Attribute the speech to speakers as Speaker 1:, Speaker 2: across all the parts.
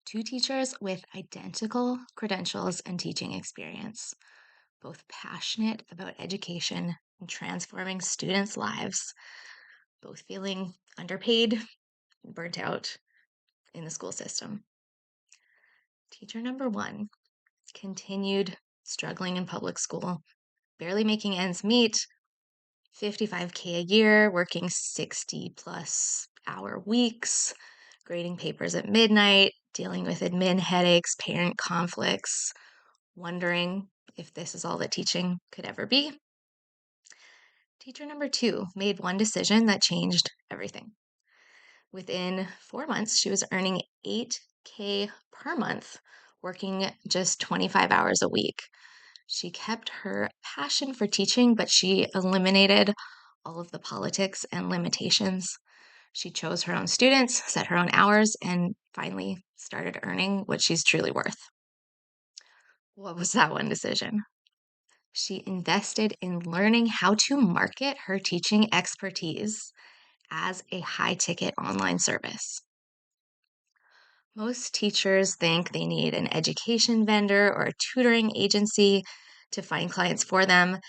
Speaker 1: Two teachers with identical credentials and teaching experience, both passionate about education and transforming students' lives, both feeling underpaid and burnt out in the school system. Teacher number one continued struggling in public school, barely making ends meet, 55K a year, working 60 plus hour weeks, grading papers at midnight, dealing with admin headaches, parent conflicts, wondering if this is all that teaching could ever be. Teacher number two made one decision that changed everything. Within 4 months, she was earning 8K per month, working just 25 hours a week. She kept her passion for teaching, but she eliminated all of the politics and limitations. She chose her own students, set her own hours, and finally started earning what she's truly worth. What was that one decision? She invested in learning how to market her teaching expertise as a high ticket online service. Most teachers think they need an education vendor or a tutoring agency to find clients for them,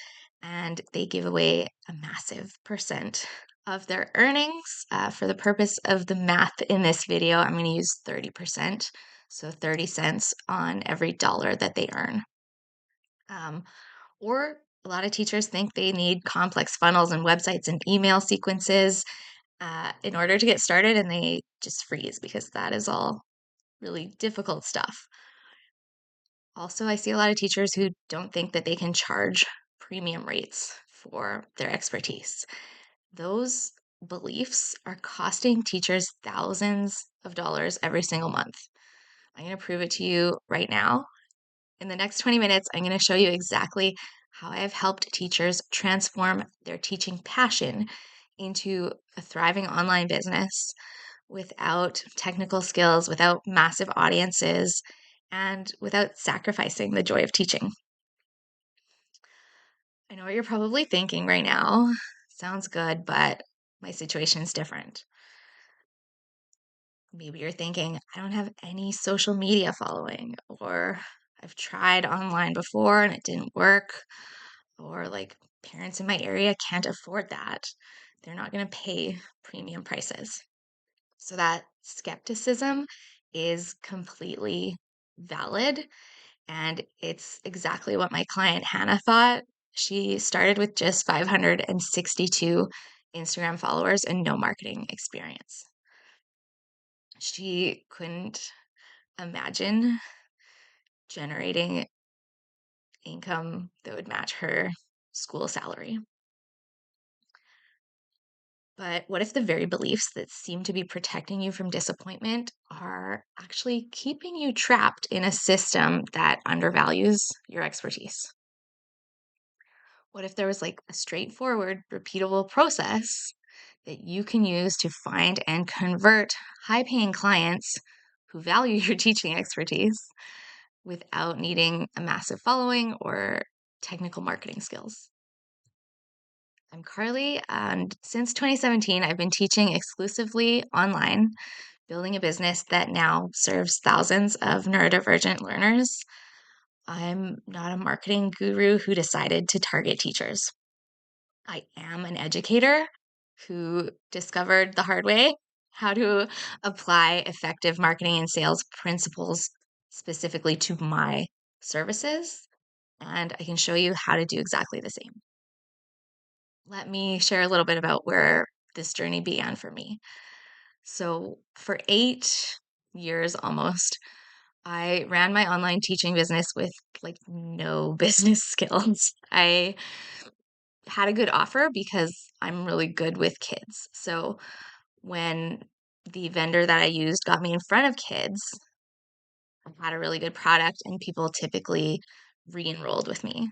Speaker 1: and they give away a massive percent of their earnings. For the purpose of the math in this video, I'm going to use 30%, so 30 cents on every dollar that they earn. Or a lot of teachers think they need complex funnels and websites and email sequences in order to get started, and they just freeze because that is all really difficult stuff. Also, I see a lot of teachers who don't think that they can charge premium rates for their expertise. Those beliefs are costing teachers thousands of dollars every single month. I'm going to prove it to you right now. In the next 20 minutes, I'm going to show you exactly how I have helped teachers transform their teaching passion into a thriving online business without technical skills, without massive audiences, and without sacrificing the joy of teaching. I know what you're probably thinking right now. Sounds good, but my situation is different. Maybe you're thinking, I don't have any social media following, or I've tried online before and it didn't work, or like parents in my area can't afford that. They're not going to pay premium prices. So that skepticism is completely valid. And it's exactly what my client Hannah thought. She started with just 562 Instagram followers and no marketing experience. She couldn't imagine generating income that would match her school salary. But what if the very beliefs that seem to be protecting you from disappointment are actually keeping you trapped in a system that undervalues your expertise? What if there was like a straightforward, repeatable process that you can use to find and convert high paying clients who value your teaching expertise without needing a massive following or technical marketing skills? I'm Carly, and since 2017, I've been teaching exclusively online, building a business that now serves thousands of neurodivergent learners. I'm not a marketing guru who decided to target teachers. I am an educator who discovered the hard way how to apply effective marketing and sales principles specifically to my services, and I can show you how to do exactly the same. Let me share a little bit about where this journey began for me. So, for 8 years almost, I ran my online teaching business with like no business skills. I had a good offer because I'm really good with kids. So, when the vendor that I used got me in front of kids, I had a really good product and people typically re-enrolled with me.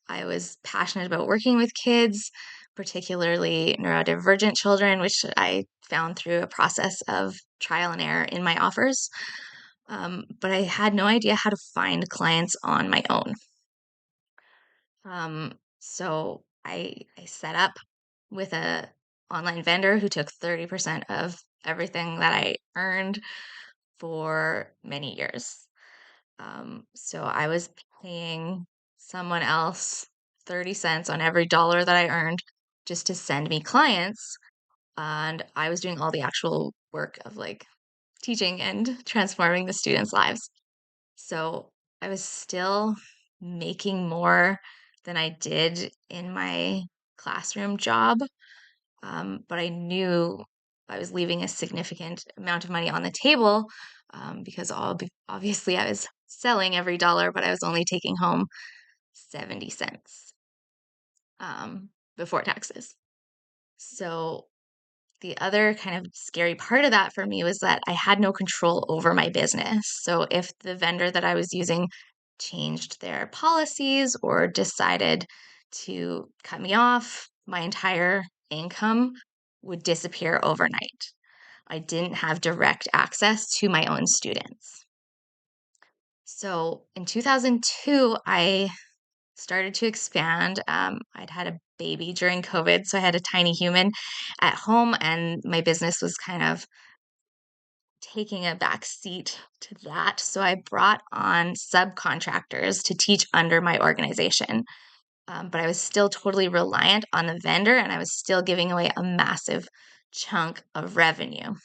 Speaker 1: I was passionate about working with kids, particularly neurodivergent children, which I found through a process of trial and error in my offers. But I had no idea how to find clients on my own. So I set up with a online vendor who took 30% of everything that I earned. for many years. So I was paying someone else 30 cents on every dollar that I earned just to send me clients. And I was doing all the actual work of like teaching and transforming the students' lives. So I was still making more than I did in my classroom job. But I knew I was leaving a significant amount of money on the table because obviously I was selling every dollar, but I was only taking home 70 cents before taxes. So the other kind of scary part of that for me was that I had no control over my business. So if the vendor that I was using changed their policies or decided to cut me off, my entire income would disappear overnight. I didn't have direct access to my own students. So in 2002, I started to expand. I'd had a baby during COVID, so I had a tiny human at home, and my business was kind of taking a back seat to that. So I brought on subcontractors to teach under my organization. But I was still totally reliant on the vendor, and I was still giving away a massive chunk of revenue.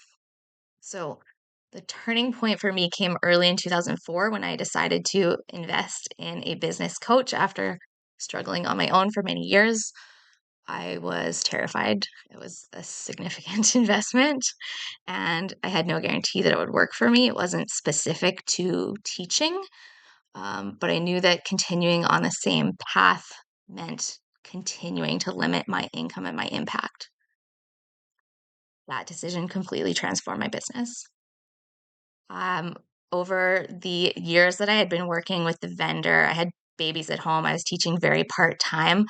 Speaker 1: So the turning point for me came early in 2004 when I decided to invest in a business coach after struggling on my own for many years. I was terrified. It was a significant investment, and I had no guarantee that it would work for me. It wasn't specific to teaching, but I knew that continuing on the same path meant continuing to limit my income and my impact. That decision completely transformed my business. Um, Over the years that I had been working with the vendor, I had babies at home. I was teaching very part time,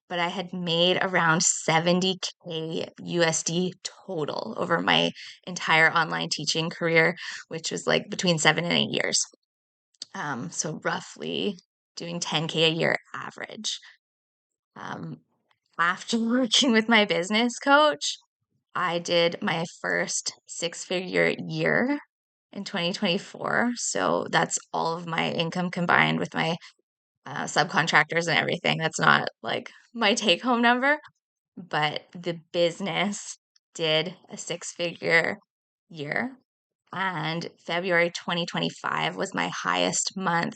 Speaker 1: but I had made around 70K USD total over my entire online teaching career, which was like between 7 and 8 years. So roughly doing 10K a year average. Um, After working with my business coach, I did my first six-figure year in 2024. So that's all of my income combined with my subcontractors and everything. That's not like my take home number, but the business did a six-figure year. And February 2025 was my highest month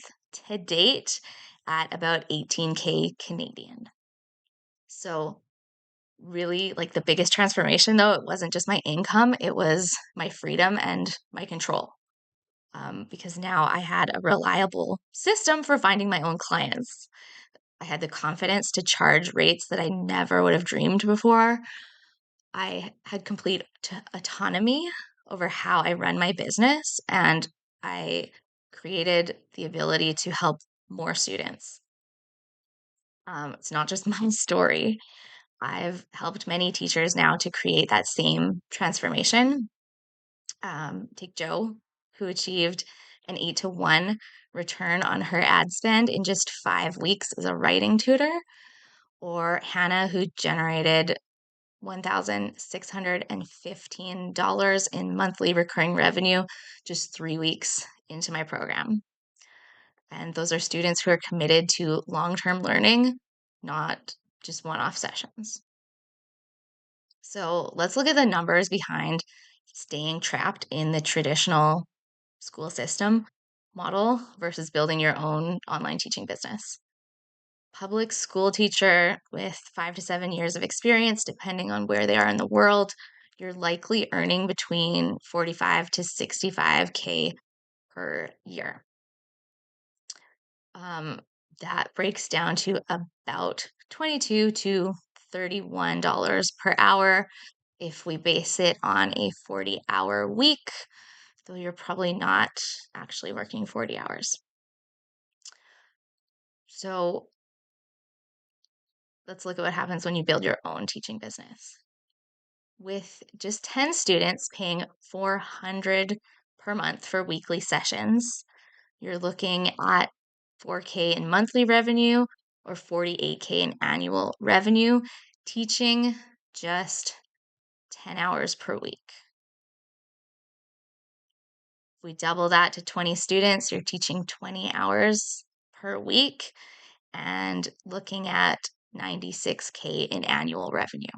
Speaker 1: to date at about 18K Canadian. So really like the biggest transformation though, it wasn't just my income, it was my freedom and my control. Because now I had a reliable system for finding my own clients. I had the confidence to charge rates that I never would have dreamed before. I had complete autonomy over how I run my business, and I created the ability to help more students. It's not just my story. I've helped many teachers now to create that same transformation. Take Jo, who achieved an 8-to-1 return on her ad spend in just 5 weeks as a writing tutor, or Hannah, who generated $1,615 in monthly recurring revenue just 3 weeks into my program. And those are students who are committed to long term learning, not just one off sessions. So let's look at the numbers behind staying trapped in the traditional school system model versus building your own online teaching business. Public school teacher with 5 to 7 years of experience, depending on where they are in the world, you're likely earning between 45 to 65K per year. Um, that breaks down to about $22 to $31 per hour if we base it on a 40-hour week, though you're probably not actually working 40 hours. So let's look at what happens when you build your own teaching business. With just 10 students paying $400 per month for weekly sessions, you're looking at 4K in monthly revenue or 48K in annual revenue, teaching just 10 hours per week. we double that to 20 students, you're teaching 20 hours per week and looking at 96K in annual revenue.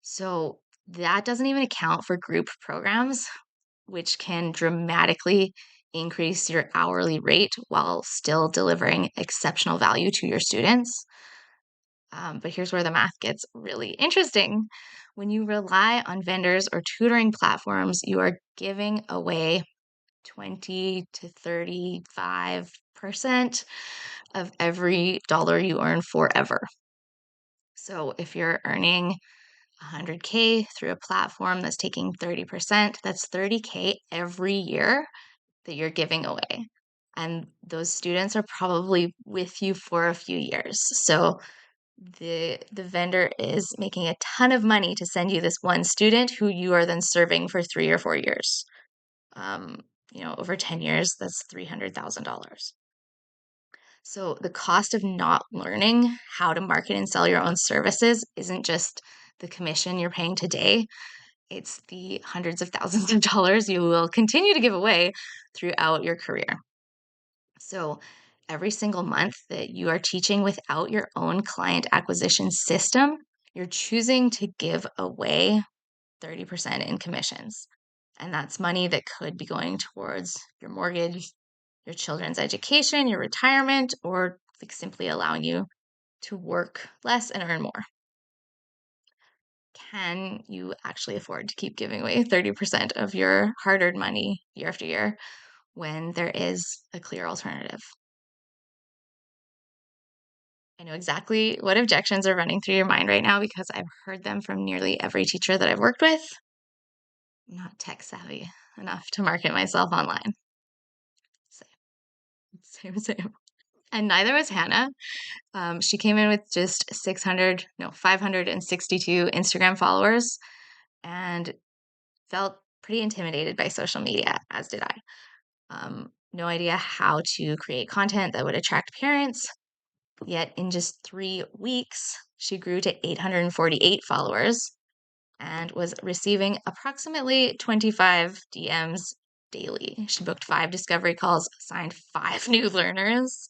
Speaker 1: So that doesn't even account for group programs, which can dramatically increase your hourly rate while still delivering exceptional value to your students. But here's where the math gets really interesting. When you rely on vendors or tutoring platforms, you are giving away 20 to 35% of every dollar you earn forever. So if you're earning 100K through a platform that's taking 30%, that's 30K every year that you're giving away. And those students are probably with you for a few years. So the vendor is making a ton of money to send you this one student who you are then serving for 3 or 4 years. Um, over 10 years, that's $300,000. So the cost of not learning how to market and sell your own services isn't just the commission you're paying today. It's the hundreds of thousands of dollars you will continue to give away throughout your career. So every single month that you are teaching without your own client acquisition system, you're choosing to give away 30% in commissions. And that's money that could be going towards your mortgage, your children's education, your retirement, or like simply allowing you to work less and earn more. Can you actually afford to keep giving away 30% of your hard-earned money year after year when there is a clear alternative? I know exactly what objections are running through your mind right now because I've heard them from nearly every teacher that I've worked with. I'm not tech savvy enough to market myself online. Same. And neither was Hannah. She came in with just 562 Instagram followers and felt pretty intimidated by social media, as did I. No idea how to create content that would attract parents. Yet in just 3 weeks, she grew to 848 followers and was receiving approximately 25 DMs daily. She booked 5 discovery calls, signed 5 new learners,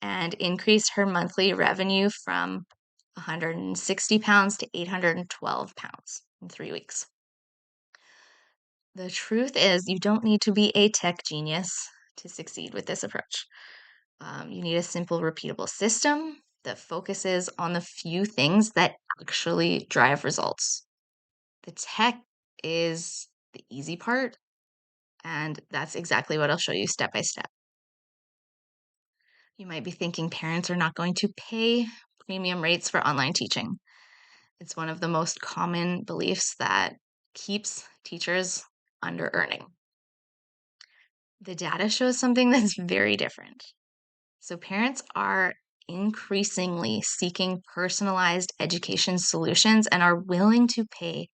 Speaker 1: and increased her monthly revenue from 160 pounds to 812 pounds in 3 weeks. The truth is, you don't need to be a tech genius to succeed with this approach. You need a simple, repeatable system that focuses on the few things that actually drive results. The tech is the easy part, and that's exactly what I'll show you step by step. You might be thinking parents are not going to pay premium rates for online teaching. It's one of the most common beliefs that keeps teachers under earning. The data shows something that's very different. So parents are increasingly seeking personalized education solutions and are willing to pay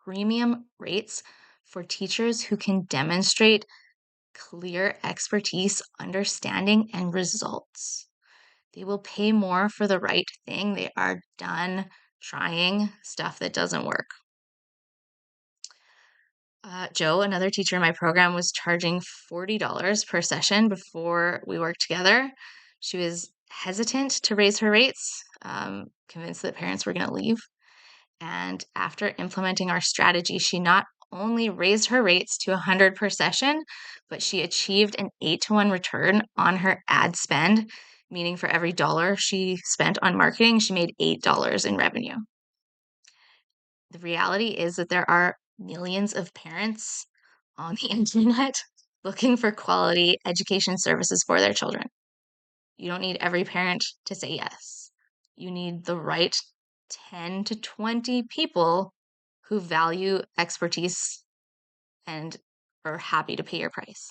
Speaker 1: premium rates for teachers who can demonstrate clear expertise, understanding, and results. They will pay more for the right thing. They are done trying stuff that doesn't work. Joe, another teacher in my program, was charging $40 per session before we worked together. She was hesitant to raise her rates, convinced that parents were going to leave. And after implementing our strategy, she not only raised her rates to 100 per session, but she achieved an 8-to-1 return on her ad spend, meaning for every dollar she spent on marketing, she made $8 in revenue. The reality is that there are millions of parents on the internet looking for quality education services for their children. You don't need every parent to say yes. You need the right 10 to 20 people who value expertise and are happy to pay your price.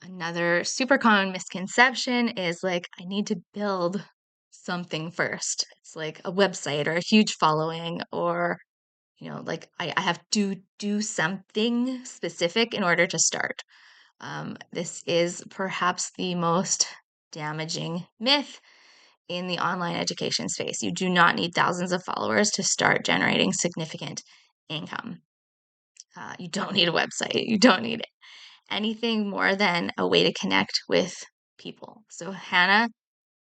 Speaker 1: Another super common misconception is like, I need to build something first. It's like a website or a huge following, or like I have to do something specific in order to start. This is perhaps the most damaging myth in the online education space. You do not need thousands of followers to start generating significant income. You don't need a website. You don't need anything more than a way to connect with people. So Hannah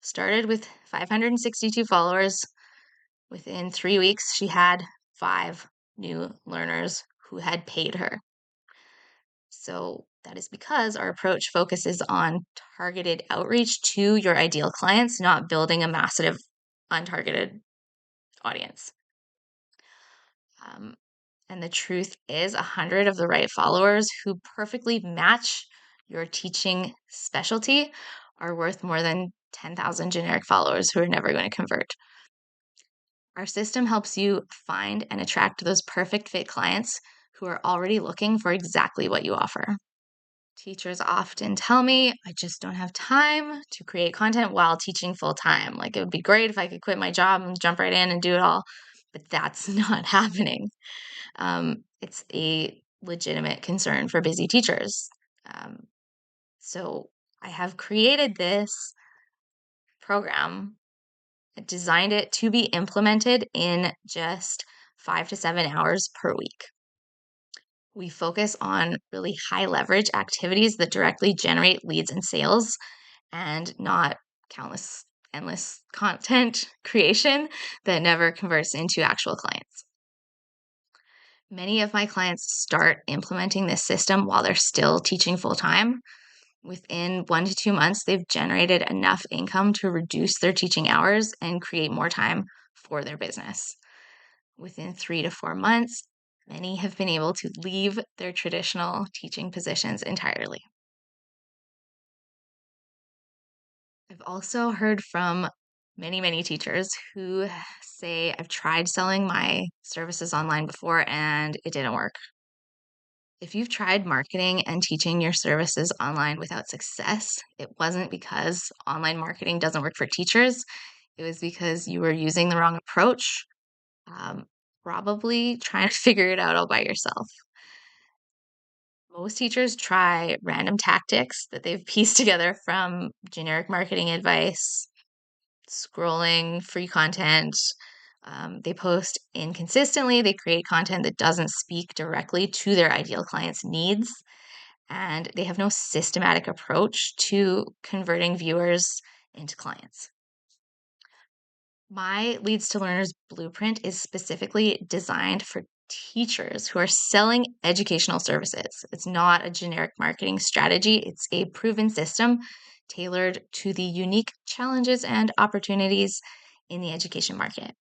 Speaker 1: started with 562 followers. Within 3 weeks, she had 5 new learners who had paid her. So that is because our approach focuses on targeted outreach to your ideal clients, not building a massive untargeted audience. And the truth is, 100 of the right followers who perfectly match your teaching specialty are worth more than 10,000 generic followers who are never going to convert. Our system helps you find and attract those perfect fit clients who are already looking for exactly what you offer. Teachers often tell me, I just don't have time to create content while teaching full time. Like, it would be great if I could quit my job and jump right in and do it all, but that's not happening. It's a legitimate concern for busy teachers. So I have created this program, designed it to be implemented in just 5 to 7 hours per week. We focus on really high leverage activities that directly generate leads and sales, and not countless, endless content creation that never converts into actual clients. Many of my clients start implementing this system while they're still teaching full time. Within 1 to 2 months, they've generated enough income to reduce their teaching hours and create more time for their business. Within 3 to 4 months, many have been able to leave their traditional teaching positions entirely. I've also heard from many, many teachers who say, I've tried selling my services online before and it didn't work. If you've tried marketing and teaching your services online without success, it wasn't because online marketing doesn't work for teachers. It was because you were using the wrong approach, probably trying to figure it out all by yourself. Most teachers try random tactics that they've pieced together from generic marketing advice, scrolling free content. They post inconsistently. They create content that doesn't speak directly to their ideal client's needs. And they have no systematic approach to converting viewers into clients. My Leads to Learners blueprint is specifically designed for teachers who are selling educational services. It's not a generic marketing strategy, it's a proven system tailored to the unique challenges and opportunities in the education market.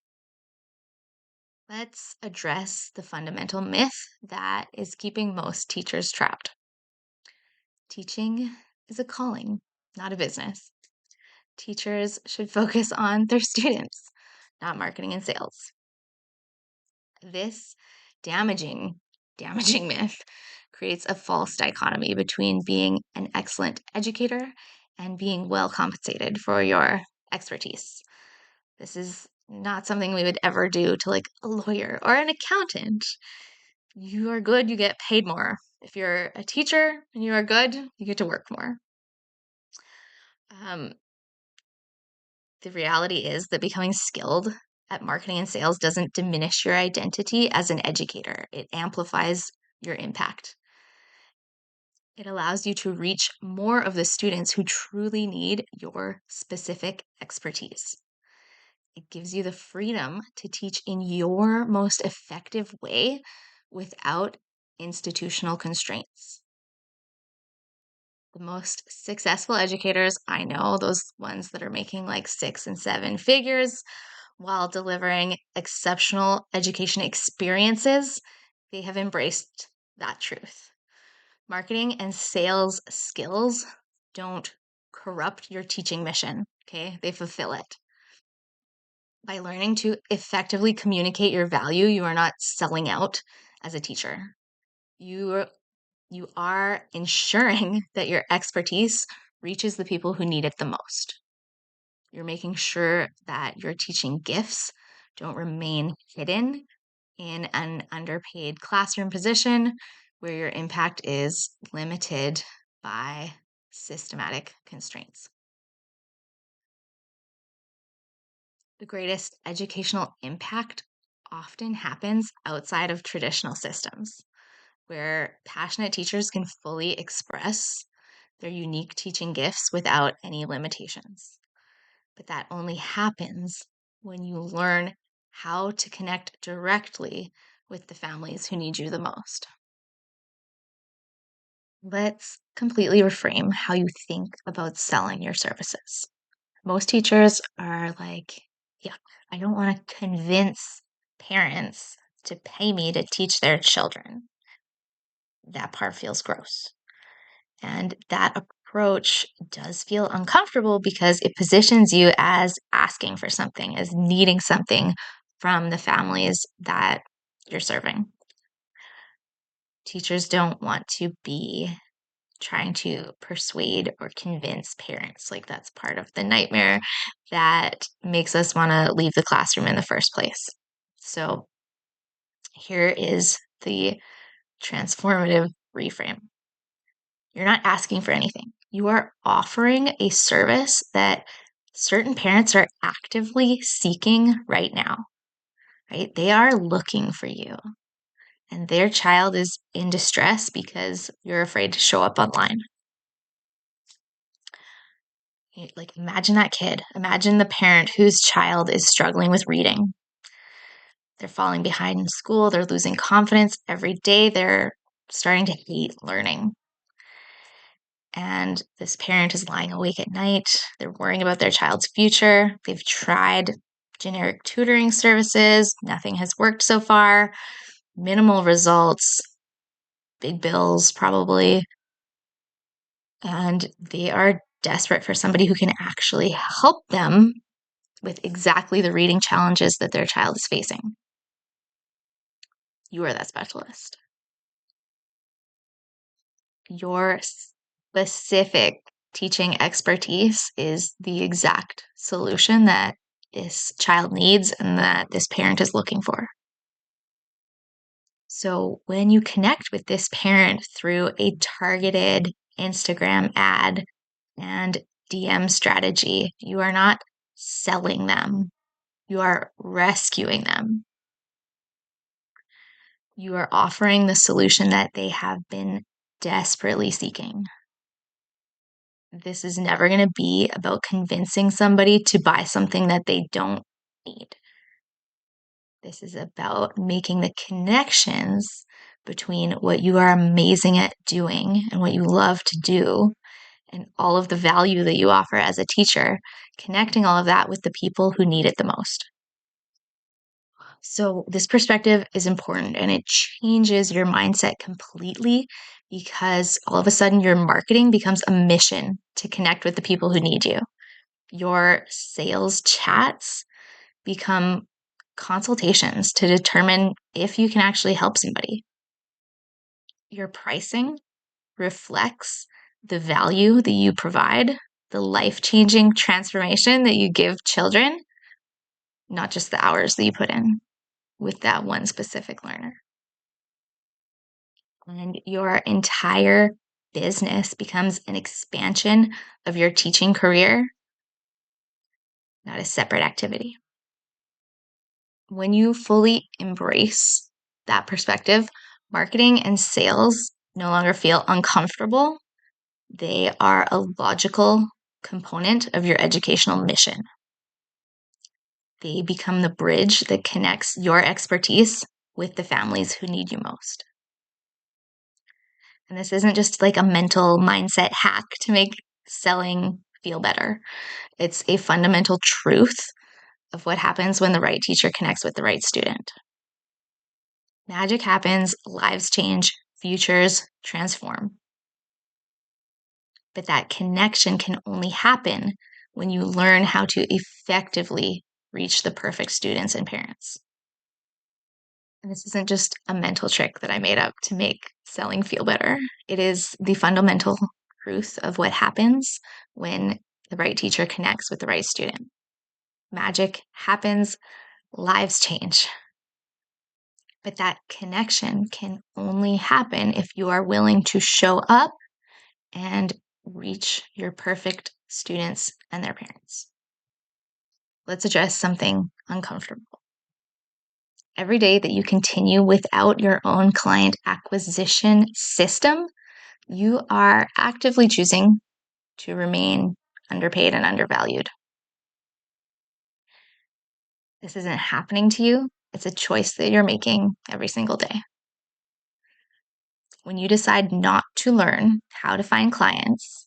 Speaker 1: Let's address the fundamental myth that is keeping most teachers trapped. Teaching is a calling, not a business. Teachers should focus on their students, not marketing and sales. This damaging myth creates a false dichotomy between being an excellent educator and being well compensated for your expertise. This is not something we would ever do to like a lawyer or an accountant. You are good, you get paid more. If you're a teacher and you are good, you get to work more. The reality is that becoming skilled at marketing and sales doesn't diminish your identity as an educator. It amplifies your impact. It allows you to reach more of the students who truly need your specific expertise. It gives you the freedom to teach in your most effective way without institutional constraints. The most successful educators I know, those ones that are making like 6 and 7 figures while delivering exceptional education experiences, they have embraced that truth. Marketing and sales skills don't corrupt your teaching mission, okay? They fulfill it. By learning to effectively communicate your value, you are not selling out as a teacher. You are ensuring that your expertise reaches the people who need it the most. You're making sure that your teaching gifts don't remain hidden in an underpaid classroom position where your impact is limited by systematic constraints. The greatest educational impact often happens outside of traditional systems. where passionate teachers can fully express their unique teaching gifts without any limitations. But that only happens when you learn how to connect directly with the families who need you the most. Let's completely reframe how you think about selling your services. Most teachers are like, yeah, I don't want to convince parents to pay me to teach their children. That part feels gross. And that approach does feel uncomfortable because it positions you as asking for something, as needing something from the families that you're serving. Teachers don't want to be trying to persuade or convince parents. Like, that's part of the nightmare that makes us want to leave the classroom in the first place. So, here is the transformative reframe. You're not asking for anything. You are offering a service that certain parents are actively seeking right now, right? They are looking for you, and their child is in distress because you're afraid to show up online. Like, imagine that kid. Imagine the parent whose child is struggling with reading. They're falling behind in school. They're losing confidence every day. They're starting to hate learning. And this parent is lying awake at night. They're worrying about their child's future. They've tried generic tutoring services. Nothing has worked so far. Minimal results, big bills, probably. And they are desperate for somebody who can actually help them with exactly the reading challenges that their child is facing. You are that specialist. Your specific teaching expertise is the exact solution that this child needs and that this parent is looking for. So when you connect with this parent through a targeted Instagram ad and DM strategy, you are not selling them, you are rescuing them. You are offering the solution that they have been desperately seeking. This is never going to be about convincing somebody to buy something that they don't need. This is about making the connections between what you are amazing at doing and what you love to do and all of the value that you offer as a teacher, connecting all of that with the people who need it the most. So, this perspective is important and it changes your mindset completely because all of a sudden your marketing becomes a mission to connect with the people who need you. Your sales chats become consultations to determine if you can actually help somebody. Your pricing reflects the value that you provide, the life changing transformation that you give children, not just the hours that you put in with that one specific learner. And your entire business becomes an expansion of your teaching career, not a separate activity. When you fully embrace that perspective, marketing and sales no longer feel uncomfortable. They are a logical component of your educational mission. They become the bridge that connects your expertise with the families who need you most. And this isn't just like a mental mindset hack to make selling feel better. It's a fundamental truth of what happens when the right teacher connects with the right student. Magic happens, lives change, futures transform. But that connection can only happen when you learn how to effectively reach the perfect students and parents. And this isn't just a mental trick that I made up to make selling feel better. It is the fundamental truth of what happens when the right teacher connects with the right student. Magic happens, lives change. But that connection can only happen if you are willing to show up and reach your perfect students and their parents. Let's address something uncomfortable. Every day that you continue without your own client acquisition system, you are actively choosing to remain underpaid and undervalued. This isn't happening to you. It's a choice that you're making every single day. When you decide not to learn how to find clients,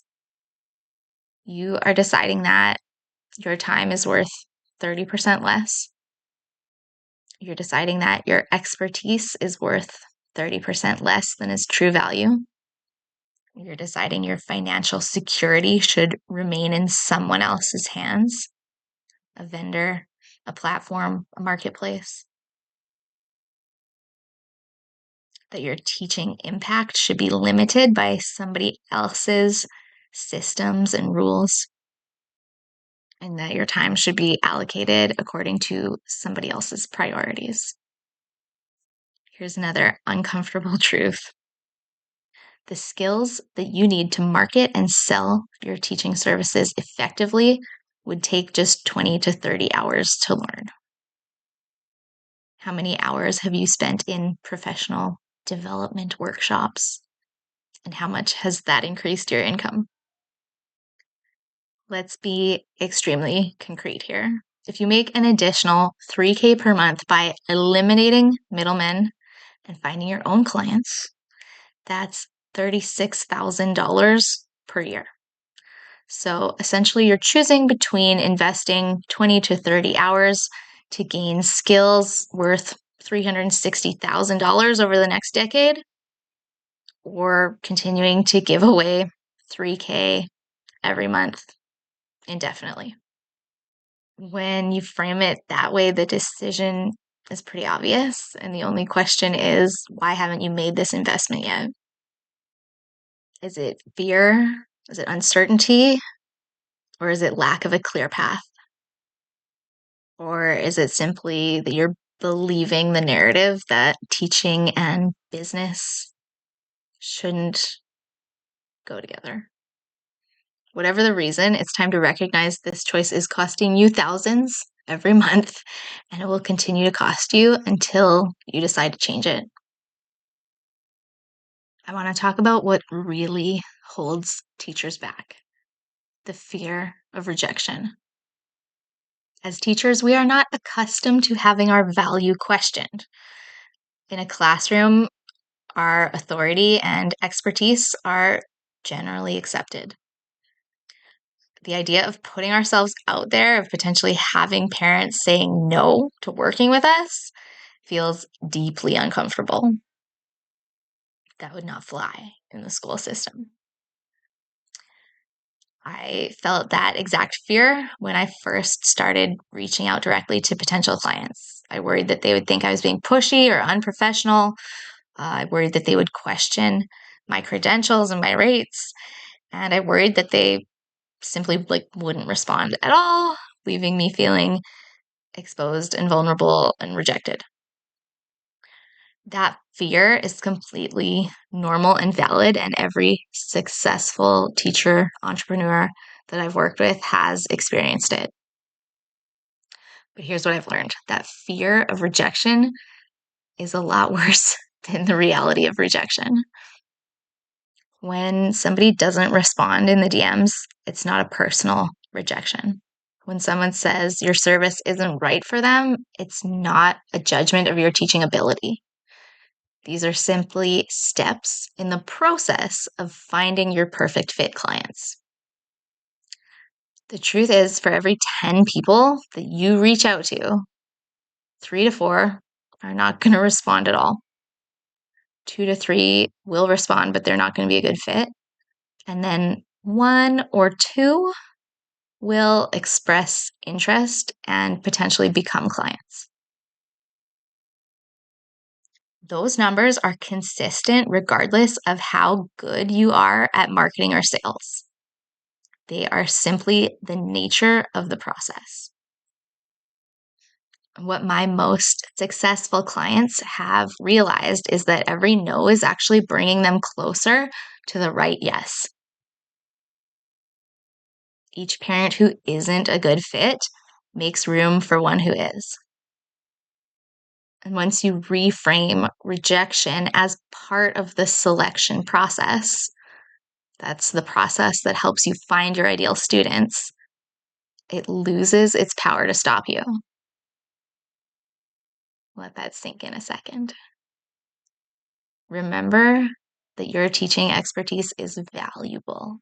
Speaker 1: you are deciding that your time is worth 30% less. You're deciding that your expertise is worth 30% less than its true value. You're deciding your financial security should remain in someone else's hands, a vendor, a platform, a marketplace. That your teaching impact should be limited by somebody else's systems and rules, and that your time should be allocated according to somebody else's priorities. Here's another uncomfortable truth. The skills that you need to market and sell your teaching services effectively would take just 20 to 30 hours to learn. How many hours have you spent in professional development workshops? And how much has that increased your income? Let's be extremely concrete here. If you make an additional $3,000 per month by eliminating middlemen and finding your own clients, that's $36,000 per year. So essentially, you're choosing between investing 20 to 30 hours to gain skills worth $360,000 over the next decade, or continuing to give away $3,000 every month indefinitely. When you frame it that way, the decision is pretty obvious. And the only question is, why haven't you made this investment yet? Is it fear? Is it uncertainty? Or is it lack of a clear path? Or is it simply that you're believing the narrative that teaching and business shouldn't go together? Whatever the reason, it's time to recognize this choice is costing you thousands every month, and it will continue to cost you until you decide to change it. I want to talk about what really holds teachers back: the fear of rejection. As teachers, we are not accustomed to having our value questioned. In a classroom, our authority and expertise are generally accepted. The idea of putting ourselves out there, of potentially having parents saying no to working with us, feels deeply uncomfortable. That would not fly in the school system. I felt that exact fear when I first started reaching out directly to potential clients. I worried that they would think I was being pushy or unprofessional. I worried that they would question my credentials and my rates. And I worried that they simply wouldn't respond at all, leaving me feeling exposed and vulnerable and rejected. That fear is completely normal and valid, and every successful teacher, entrepreneur that I've worked with has experienced it. But here's what I've learned: that fear of rejection is a lot worse than the reality of rejection. When somebody doesn't respond in the DMs, it's not a personal rejection. When someone says your service isn't right for them, it's not a judgment of your teaching ability. These are simply steps in the process of finding your perfect fit clients. The truth is, for every 10 people that you reach out to, 3 to 4 are not going to respond at all. 2 to 3 will respond, but they're not going to be a good fit. And then 1 or 2 will express interest and potentially become clients. Those numbers are consistent regardless of how good you are at marketing or sales. They are simply the nature of the process. What my most successful clients have realized is that every no is actually bringing them closer to the right yes. Each parent who isn't a good fit makes room for one who is. And once you reframe rejection as part of the selection process, that's the process that helps you find your ideal students, it loses its power to stop you. Let that sink in a second. Remember that your teaching expertise is valuable.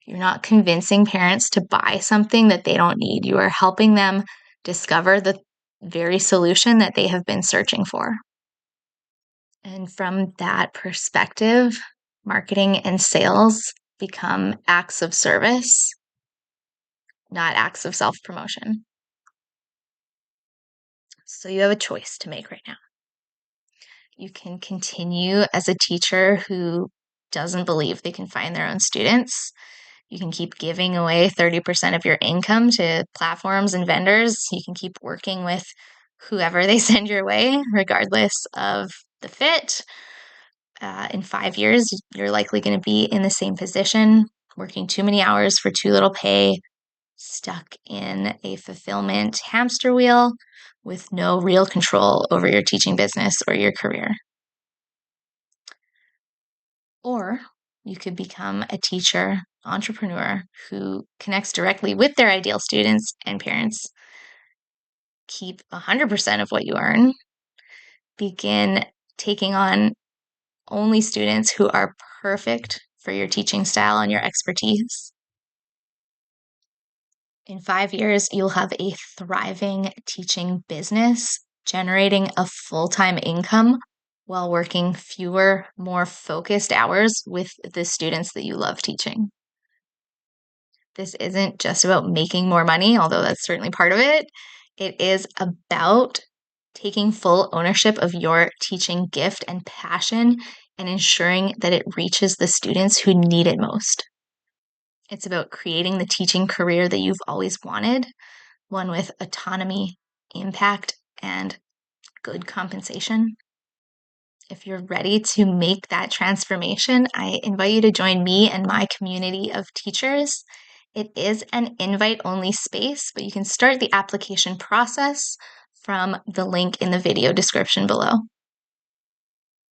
Speaker 1: You're not convincing parents to buy something that they don't need. You are helping them discover the very solution that they have been searching for. And from that perspective, marketing and sales become acts of service, not acts of self-promotion. So you have a choice to make right now. You can continue as a teacher who doesn't believe they can find their own students. You can keep giving away 30% of your income to platforms and vendors. You can keep working with whoever they send your way, regardless of the fit. In 5 years, you're likely going to be in the same position, working too many hours for too little pay, stuck in a fulfillment hamster wheel with no real control over your teaching business or your career. Or you could become a teacher, entrepreneur who connects directly with their ideal students and parents, keep 100% of what you earn, begin taking on only students who are perfect for your teaching style and your expertise. In 5 years, you'll have a thriving teaching business, generating a full-time income while working fewer, more focused hours with the students that you love teaching. This isn't just about making more money, although that's certainly part of it. It is about taking full ownership of your teaching gift and passion and ensuring that it reaches the students who need it most. It's about creating the teaching career that you've always wanted, one with autonomy, impact, and good compensation. If you're ready to make that transformation, I invite you to join me and my community of teachers. It is an invite-only space, but you can start the application process from the link in the video description below.